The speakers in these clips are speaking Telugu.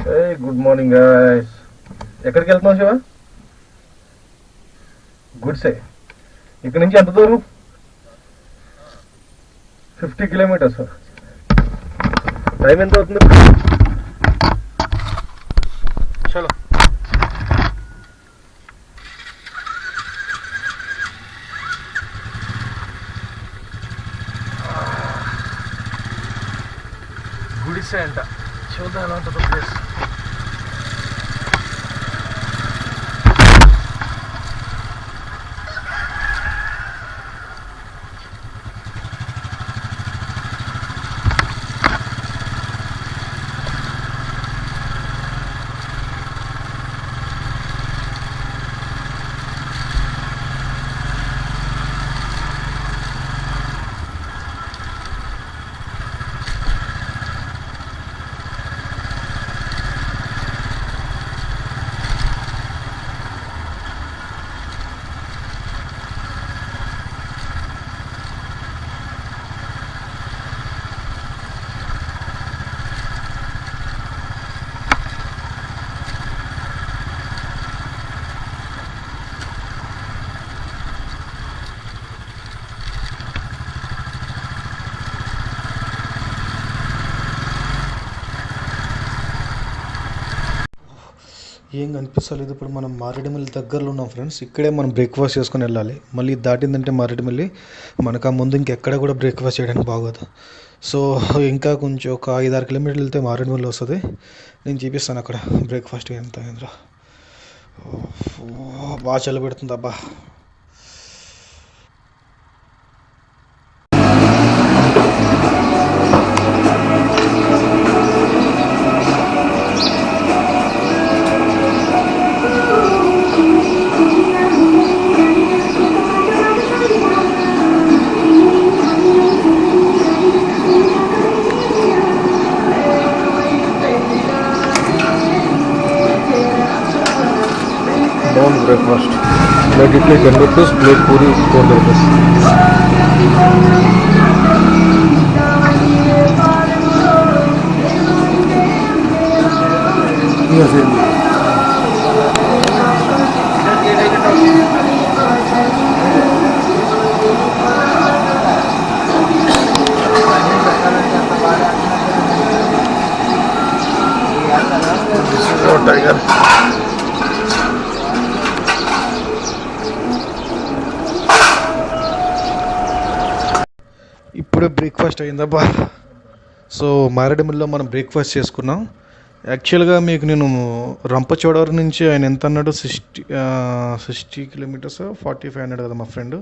Good morning guys. ఎక్కడికి వెళ్తున్నావు శివ? గుడ్సే. ఇక్కడ నుంచి ఎంత దూరం? 50 కిలోమీటర్స్. టైం ఎంత అవుతుంది? చలో. గుడిసే అంట. చూద్దాం ఎలా ఉంటుందో ప్లేస్. ఏం కనిపిస్తలేదు. ఇప్పుడు మనం మారేడుమిల్లి దగ్గరలో ఉన్నాం ఫ్రెండ్స్. ఇక్కడే మనం బ్రేక్ఫాస్ట్ చేసుకొని వెళ్ళాలి. మళ్ళీ దాటిందంటే మారేడుమిల్లి మనకు ఆ ముందు ఇంకెక్కడ కూడా బ్రేక్ఫాస్ట్ చేయడానికి బాగోదు. సో ఇంకా కొంచెం ఒక 5-6 కిలోమీటర్లు వెళ్తే మారేడుమిల్లి వస్తుంది. నేను చూపిస్తాను అక్కడ బ్రేక్ఫాస్ట్ ఎంత అయిందిరా. బాగా చలి పెడుతుంది అబ్బా. Morning breakfast. Plate idli 10 rupees, plate puri 20 rupees. Yes, tiger. ఇప్పుడే బ్రేక్ఫాస్ట్ అయిందబ్బా. సో మారేడుమిల్లిలో మనం బ్రేక్ఫాస్ట్ చేసుకున్నాం. యాక్చువల్గా మీకు నేను రంపచోడవరం నుంచి ఆయన ఎంత అన్నాడు, 60 కిలోమీటర్స్ 45 అన్నాడు కదా మా ఫ్రెండ్.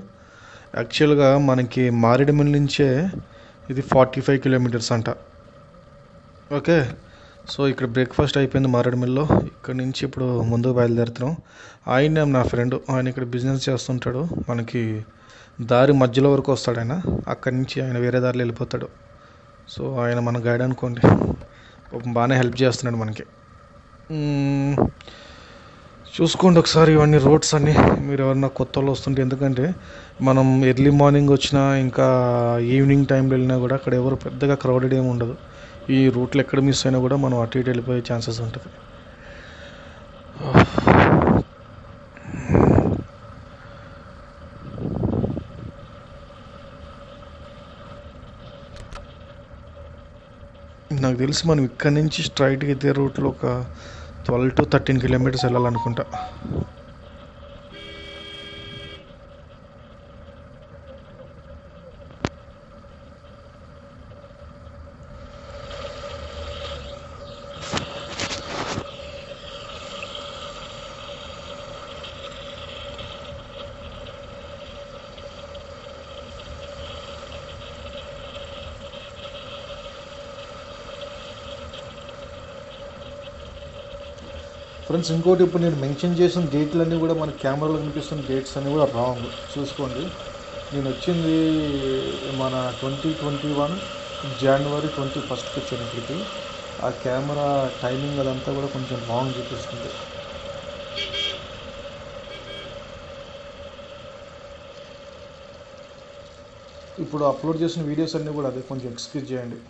యాక్చువల్గా మనకి మారేడుమిల్లి నుంచే ఇది 45 కిలోమీటర్స్ అంట. ఓకే, సో ఇక్కడ బ్రేక్ఫాస్ట్ అయిపోయింది మారేడుమిల్లిలో. ఇక్కడ నుంచి ఇప్పుడు ముందుకు బయలుదేరుతున్నాం. ఆయన నా ఫ్రెండ్, ఆయన ఇక్కడ బిజినెస్ చేస్తుంటాడు. మనకి దారి మధ్యలో వరకు వస్తాడు ఆయన. అక్కడి నుంచి ఆయన వేరే దారిలో వెళ్ళిపోతాడు. సో ఆయన మన గైడ్ అనుకోండి. బాగానే హెల్ప్ చేస్తున్నాడు మనకి. చూసుకోండి ఒకసారి ఇవన్నీ రోడ్స్ అన్నీ. మీరు ఎవరన్నా కొత్త వాళ్ళు వస్తుంటే, ఎందుకంటే మనం ఎర్లీ మార్నింగ్ వచ్చినా ఇంకా ఈవినింగ్ టైంలో వెళ్ళినా కూడా అక్కడ ఎవరు పెద్దగా క్రౌడెడ్ ఏమి ఉండదు. ఈ రూట్లో ఎక్కడ మిస్ అయినా కూడా మనం అటు ఇటు వెళ్ళిపోయే ఛాన్సెస్ ఉంటుంది. నాకు తెలిసి మనం ఇక్కడ నుంచి స్ట్రైట్గా ఇదే రూట్లో ఒక 12 to 13 కిలోమీటర్స్ వెళ్ళాలనుకుంటా. ఫ్రెండ్స్, ఇంకోటి, ఇప్పుడు నేను మెన్షన్ చేసిన డేట్లన్నీ కూడా మన కెమెరాలో కనిపిస్తున్న డేట్స్ అన్నీ కూడా రాంగ్. చూసుకోండి. నేను వచ్చింది మన 2021 జనవరి 21కి వచ్చినప్పటికి ఆ కెమెరా టైమింగ్ అదంతా కూడా కొంచెం రాంగ్ చూపిస్తుంది. ఇప్పుడు అప్లోడ్ చేసిన వీడియోస్ అన్నీ కూడా అదే, కొంచెం ఎక్స్క్యూజ్ చేయండి.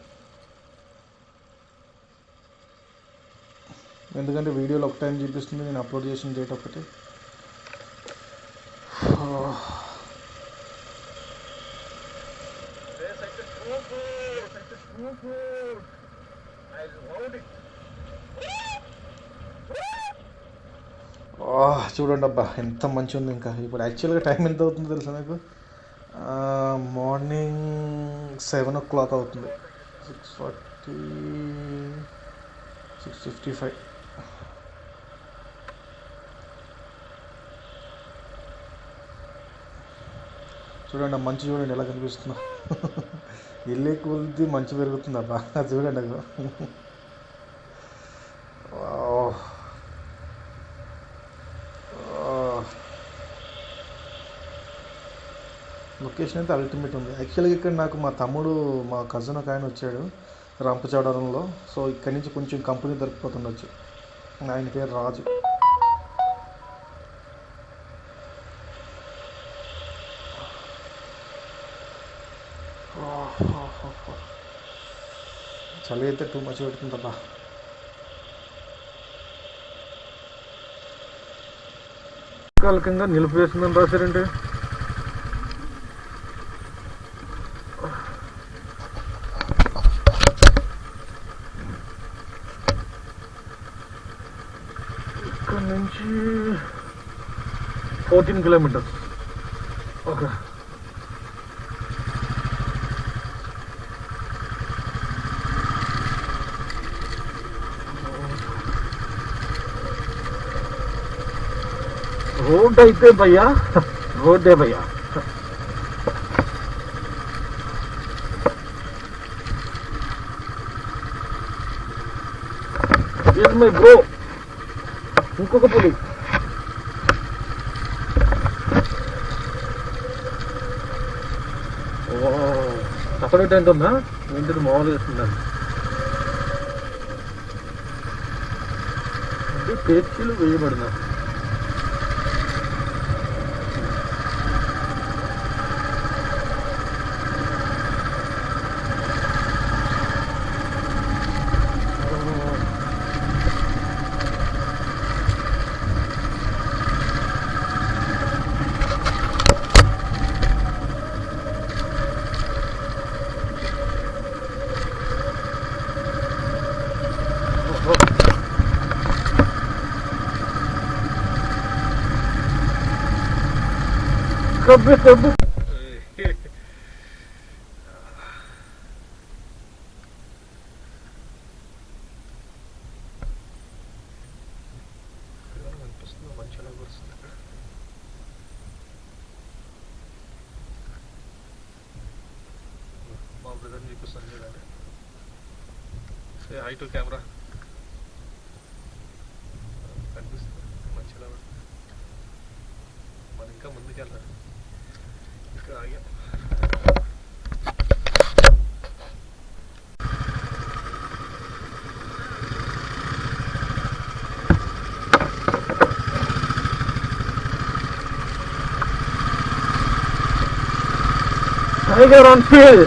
ఎందుకంటే వీడియోలో ఒక టైం చూపిస్తుంది, నేను అప్లోడ్ చేసిన డేట్ ఒకటి. చూడండి అబ్బా ఎంత మంచిగా ఉంది. ఇంకా ఇప్పుడు యాక్చువల్గా టైం ఎంత అవుతుందో తెలుసా మీకు? మార్నింగ్ 7 o'clock అవుతుంది. 6:40, 6:55. చూడండి ఆ మంచి చూడండి ఎలా కనిపిస్తుందో. ఇల్లే కొద్ది మంచి పెరుగుతుంది అబ్బా, అది చూడండి అది. లొకేషన్ అయితే అల్టిమేట్ ఉంది. యాక్చువల్గా ఇక్కడ నాకు మా తమ్ముడు, మా కజిన్ ఒక ఆయన వచ్చాడు రంపచోడవరంలో. సో ఇక్కడి నుంచి కొంచెం కంపెనీ దొరికిపోతుండొచ్చు. ఆయన పేరు రాజు. చలి అయితే టూ మచ్ పెడుతుందబ్బా. కింద నిలిపివేస్తుందని రాశారంటే ఇక్కడ నుంచి 14 kilometers. ఓకే, రోడ్ అయితే భయ్యా, రోడ్డే భయ్యా. మై బ్రో, ఇంకొక పులి. సపరేట్ ఎంత ఉందా? ఏంటిది మామూలుగా వేస్తుందండి. అంటే పేర్చీలు వేయబడినా కబ్బు కబ్బు. మంచిగా వస్తుంది అక్కడ. మా బ్రదర్ని చూపిస్తాను చూడండి. హై టు కెమెరా కనిపిస్తుంది మంచిగా. మనం ఇంకా ముందుకెళ్ళాలి. ఇక్కడ ఆగాం. Tiger on field.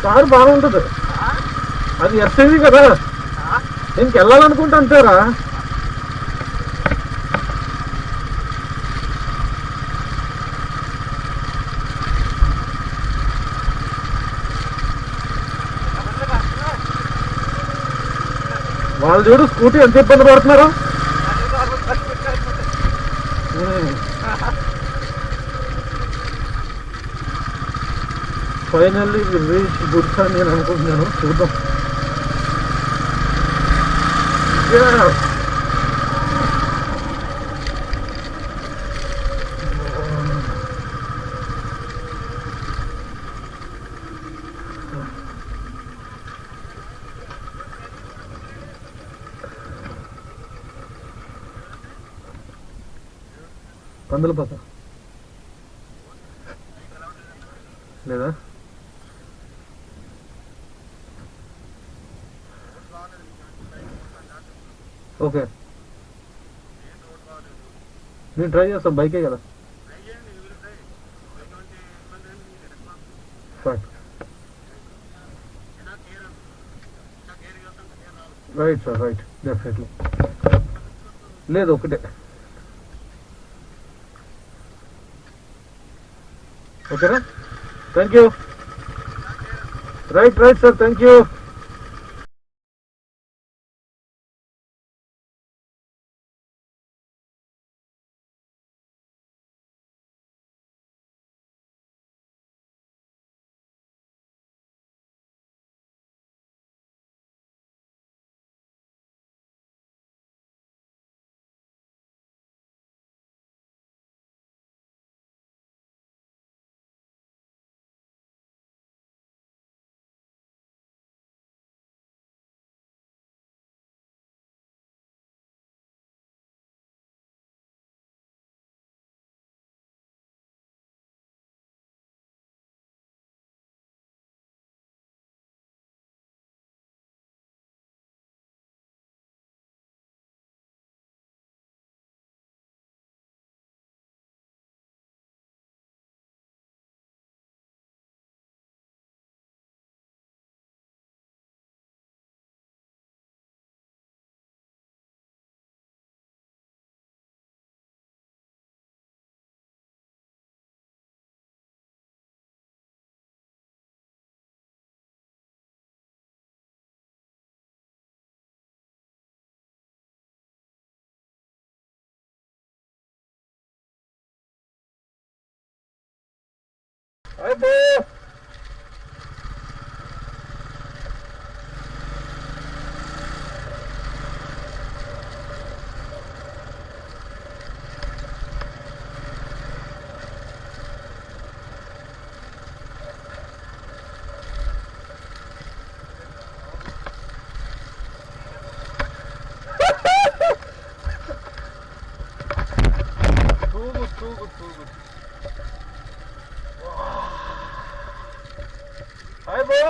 కారు బాగుంటుంది. అది ఎస్ఐవి కదా, దీనికి వెళ్ళాలనుకుంటా అంటారా? వాళ్ళు చూడు స్కూటీ ఎంత ఇబ్బంది పడుతున్నారు. ఫైనల్లీ రీచ్ గుడ్స్ అని నేను అనుకుంటున్నాను. చూద్దాం. పందులపాక లేదా? ఓకే, నేను ట్రై చేస్తాను, బైకే కదా. Fine, right sir, right, definitely. లేదు, ఒకటే. ఓకేనా? Thank you. Right right sir, thank you. అబ్బో, too good. Hi, bro.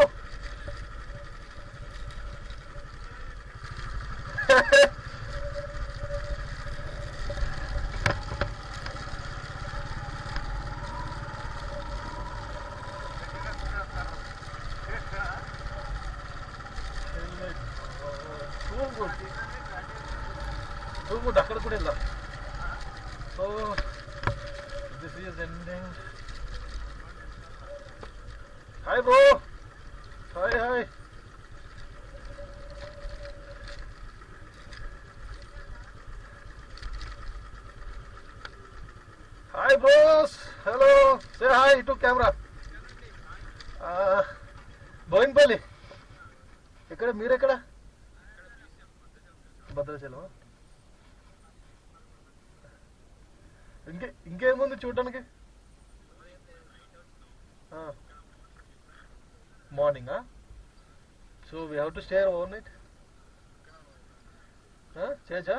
Too good. అక్కడ కూడా వెళ్ళాం. So this is ending. Hi, bro. Hi. Hi, boss. Hello. Say hi to camera. Boinpally. ఎక్కడ మీరెక్కడ? భద్రాచలం. ఇంకేముంది చూడడానికి? Morning. So we have to stay over night. చేయచ్చా?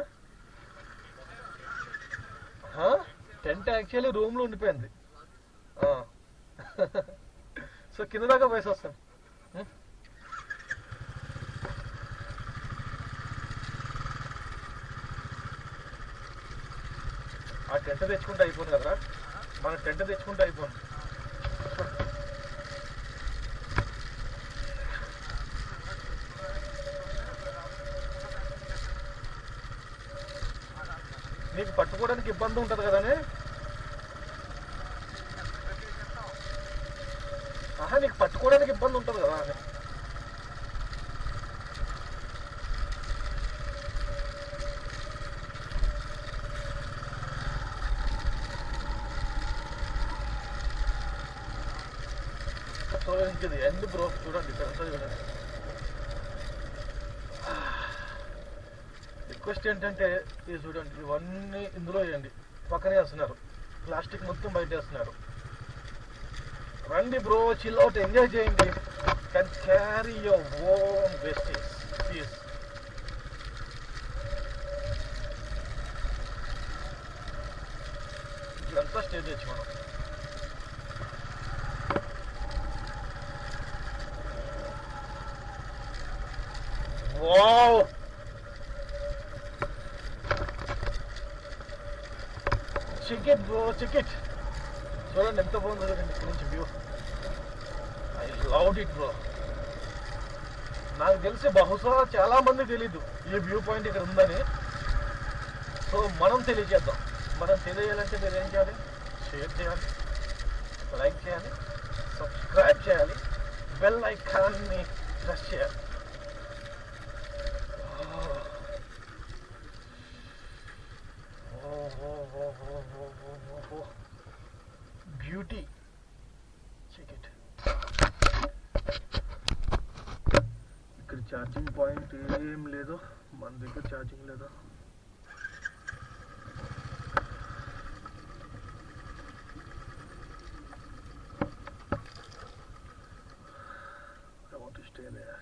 టెంట్ యాక్చువల్లీ రూమ్లో ఉండిపోయింది. సో కింద దాకా పోయేసి వస్తాం. ఆ టెంట్ తెచ్చుకుంటే అయిపోను కదరా, మన టెంట్ తెచ్చుకుంటే అయిపోను. నీకు పట్టుకోవడానికి ఇబ్బంది ఉంటుంది కదనే. నీకు పట్టుకోవడానికి ఇబ్బంది ఉంటుంది కదా అని. సో ఇంకది ఎండ్ బ్రో, చూడండి ఇక్కడ చూడండి. రిక్వెస్ట్ ఏంటంటే ఇది చూడండి, ఇవన్నీ ఇందులో వేయండి. పక్కనే వేస్తున్నారు, ప్లాస్టిక్ మొత్తం బయట వేస్తున్నారు. రండి బ్రో, చిల్ అవుట్, ఎంజాయ్ చేయండి. Can carry your own wastage please. ఇదంతా స్టే చేయొచ్చు మనం. Wow, check it bro, check it. చూడండి ఎంత బాగుందో చూడండి ఇక్కడ నుంచి view. I love it bro. నాకు తెలిసి బహుశా చాలా మంది తెలీదు ఈ వ్యూ పాయింట్ ఇక్కడ ఉందని. సో మనం తెలియజేద్దాం. మనం తెలియాలంటే మీరు ఏం చేయాలి? షేర్ చేయాలి, లైక్ చేయాలి, సబ్స్క్రైబ్ చేయాలి, బెల్ ఐకాన్ని ప్రెస్ చేయాలి. Beauty, check it. ఇక్కడ ఛార్జింగ్ పాయింట్ ఏం లేదు, మన దగ్గర ఛార్జింగ్ లేదు. I want to stay there.